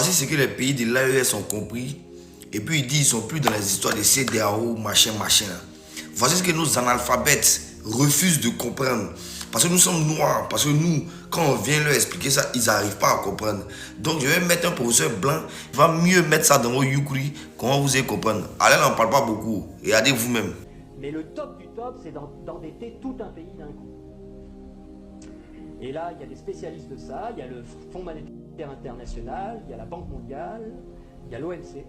Voici ce que les pays de l'AES ont compris. Et puis ils disent qu'ils ne sont plus dans les histoires de CEDEAO, machin. Voici ce que nos analphabètes refusent de comprendre. Parce que nous sommes noirs. Parce que nous, quand on vient leur expliquer ça, ils n'arrivent pas à comprendre. Donc je vais mettre un professeur blanc. Il va mieux mettre ça dans vos yukri. Comment vous allez comprendre. Allez, on n'en parle pas beaucoup. Regardez vous-même. Mais le top du top, c'est d'endetter tout un pays d'un coup. Et là, il y a des spécialistes de ça. Il y a le Fonds monétaire international, il y a la Banque mondiale, il y a l'OMC,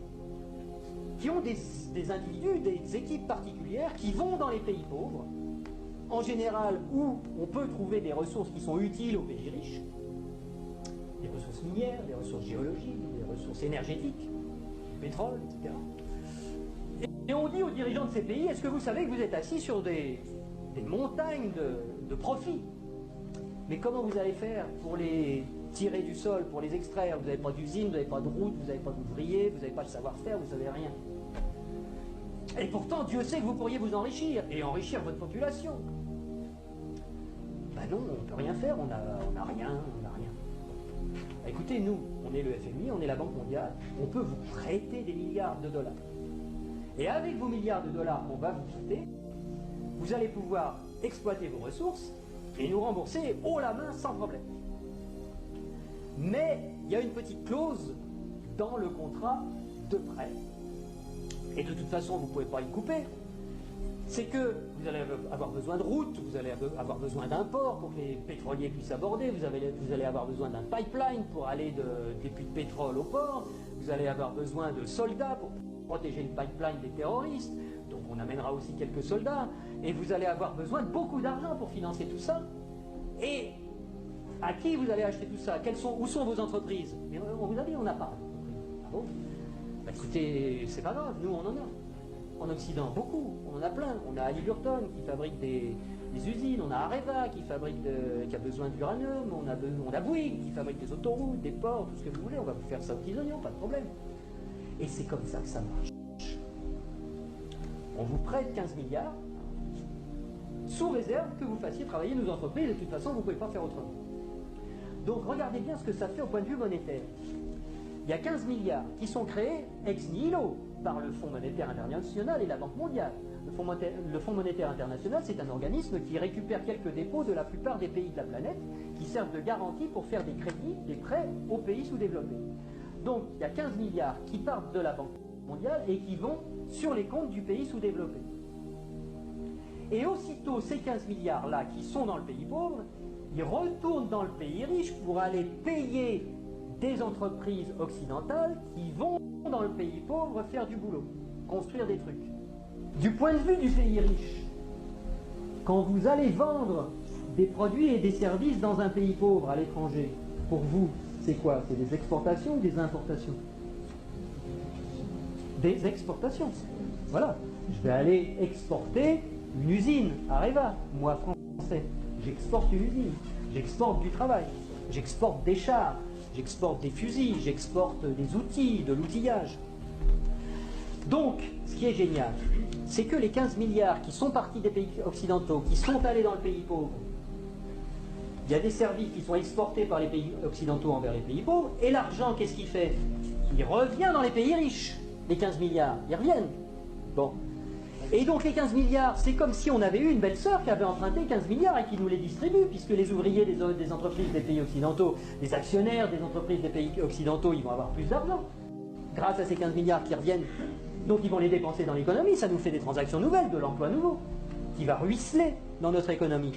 qui ont des individus, des équipes particulières qui vont dans les pays pauvres, en général où on peut trouver des ressources qui sont utiles aux pays riches, des ressources minières, des ressources géologiques, des ressources énergétiques, du pétrole, etc. Et on dit aux dirigeants de ces pays, est-ce que vous savez que vous êtes assis sur des montagnes de profits? Mais comment vous allez faire pour les tirer du sol, pour les extraire? Vous n'avez pas d'usine, vous n'avez pas de route, vous n'avez pas d'ouvriers, vous n'avez pas de savoir-faire, vous ne savez rien. Et pourtant, Dieu sait que vous pourriez vous enrichir, et enrichir votre population. Ben non, on ne peut rien faire, on n'a rien. Écoutez, nous, on est le FMI, on est la Banque mondiale, on peut vous prêter des milliards de dollars. Et avec vos milliards de dollars qu'on va vous prêter, vous allez pouvoir exploiter vos ressources et nous rembourser haut la main sans problème. Mais il y a une petite clause dans le contrat de prêt. Et de toute façon, vous ne pouvez pas y couper. C'est que vous allez avoir besoin de routes, vous allez avoir besoin d'un port pour que les pétroliers puissent aborder, vous allez avoir besoin d'un pipeline pour aller des puits de pétrole au port, vous allez avoir besoin de soldats pour protéger le pipeline des terroristes, donc on amènera aussi quelques soldats, et vous allez avoir besoin de beaucoup d'argent pour financer tout ça. Et à qui vous allez acheter tout ça? Où sont vos entreprises? Mais on vous a dit, on n'a pas. Ah bon? Bah écoutez, c'est pas grave, nous on en a. En Occident, beaucoup, on en a plein. On a Halliburton qui fabrique des usines, on a Areva qui a besoin d'uranium, on a Bouygues qui fabrique des autoroutes, des ports, tout ce que vous voulez, on va vous faire ça aux petits oignons, pas de problème. Et c'est comme ça que ça marche. On vous prête 15 milliards, sous réserve que vous fassiez travailler nos entreprises, et de toute façon, vous ne pouvez pas faire autrement. Donc regardez bien ce que ça fait au point de vue monétaire. Il y a 15 milliards qui sont créés ex nihilo par le Fonds monétaire international et la Banque mondiale. Le Fonds monétaire international, c'est un organisme qui récupère quelques dépôts de la plupart des pays de la planète qui servent de garantie pour faire des crédits, des prêts aux pays sous-développés. Donc il y a 15 milliards qui partent de la Banque mondiale et qui vont sur les comptes du pays sous-développé. Et aussitôt ces 15 milliards-là qui sont dans le pays pauvre, ils retournent dans le pays riche pour aller payer des entreprises occidentales qui vont dans le pays pauvre faire du boulot, construire des trucs. Du point de vue du pays riche, quand vous allez vendre des produits et des services dans un pays pauvre à l'étranger, pour vous, c'est quoi? C'est des exportations ou des importations? Des exportations. Voilà. Je vais aller exporter une usine, Areva, moi français. J'exporte une usine, j'exporte du travail, j'exporte des chars, j'exporte des fusils, j'exporte des outils, de l'outillage. Donc, ce qui est génial, c'est que les 15 milliards qui sont partis des pays occidentaux, qui sont allés dans le pays pauvre, il y a des services qui sont exportés par les pays occidentaux envers les pays pauvres, et l'argent, qu'est-ce qu'il fait? Il revient dans les pays riches, les 15 milliards, ils reviennent. Bon. Et donc les 15 milliards, c'est comme si on avait eu une belle-sœur qui avait emprunté 15 milliards et qui nous les distribue, puisque les ouvriers des entreprises des pays occidentaux, les actionnaires des entreprises des pays occidentaux, ils vont avoir plus d'argent, grâce à ces 15 milliards qui reviennent. Donc ils vont les dépenser dans l'économie, ça nous fait des transactions nouvelles, de l'emploi nouveau, qui va ruisseler dans notre économie.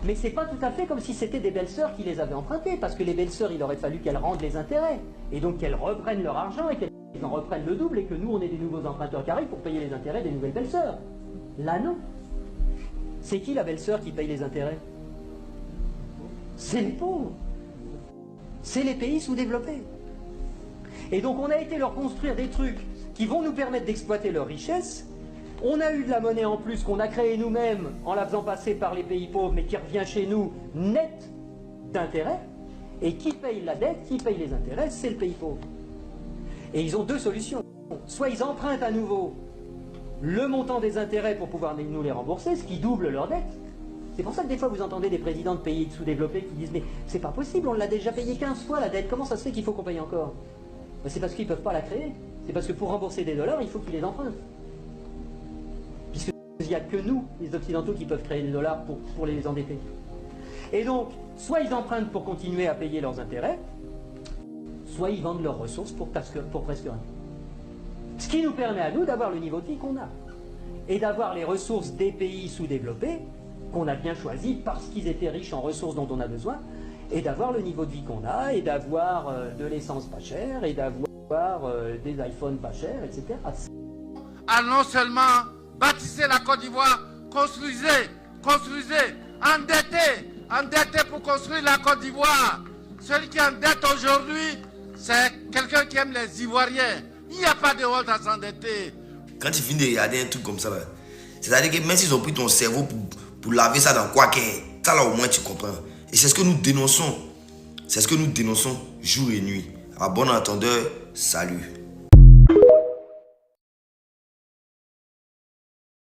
Mais c'est pas tout à fait comme si c'était des belles-sœurs qui les avaient empruntées, parce que les belles-sœurs, il aurait fallu qu'elles rendent les intérêts, et donc qu'elles reprennent leur argent, et qu'elles en reprennent le double, et que nous, on ait des nouveaux emprunteurs qui arrivent pour payer les intérêts des nouvelles belles-sœurs. Là, non. C'est qui la belle-sœur qui paye les intérêts? C'est les pauvres. C'est les pays sous-développés. Et donc, on a été leur construire des trucs qui vont nous permettre d'exploiter leur richesse. On a eu de la monnaie en plus qu'on a créée nous-mêmes en la faisant passer par les pays pauvres, mais qui revient chez nous net d'intérêts. Et qui paye la dette, qui paye les intérêts, c'est le pays pauvre. Et ils ont deux solutions. Soit ils empruntent à nouveau le montant des intérêts pour pouvoir nous les rembourser, ce qui double leur dette. C'est pour ça que des fois vous entendez des présidents de pays sous-développés qui disent mais c'est pas possible, on l'a déjà payé 15 fois la dette, comment ça se fait qu'il faut qu'on paye encore? Ben, c'est parce qu'ils ne peuvent pas la créer. C'est parce que pour rembourser des dollars, il faut qu'ils les empruntent. Puisqu'il n'y a que nous, les Occidentaux, qui peuvent créer des dollars pour les endetter. Et donc, soit ils empruntent pour continuer à payer leurs intérêts, soit ils vendent leurs ressources pour presque rien. Ce qui nous permet à nous d'avoir le niveau de vie qu'on a. Et d'avoir les ressources des pays sous-développés, qu'on a bien choisis parce qu'ils étaient riches en ressources dont on a besoin, et d'avoir le niveau de vie qu'on a, et d'avoir de l'essence pas chère, et d'avoir des iPhones pas chers, etc. À non seulement bâtissez la Côte d'Ivoire, construisez, endettez pour construire la Côte d'Ivoire. Celui qui endette aujourd'hui, c'est quelqu'un qui aime les Ivoiriens. Il n'y a pas de honte à s'endetter. Quand tu finis de regarder un truc comme ça, c'est-à-dire que même s'ils ont pris ton cerveau pour laver ça dans quoi qu'est, ça là au moins tu comprends. Et c'est ce que nous dénonçons. C'est ce que nous dénonçons jour et nuit. À bon entendeur, salut.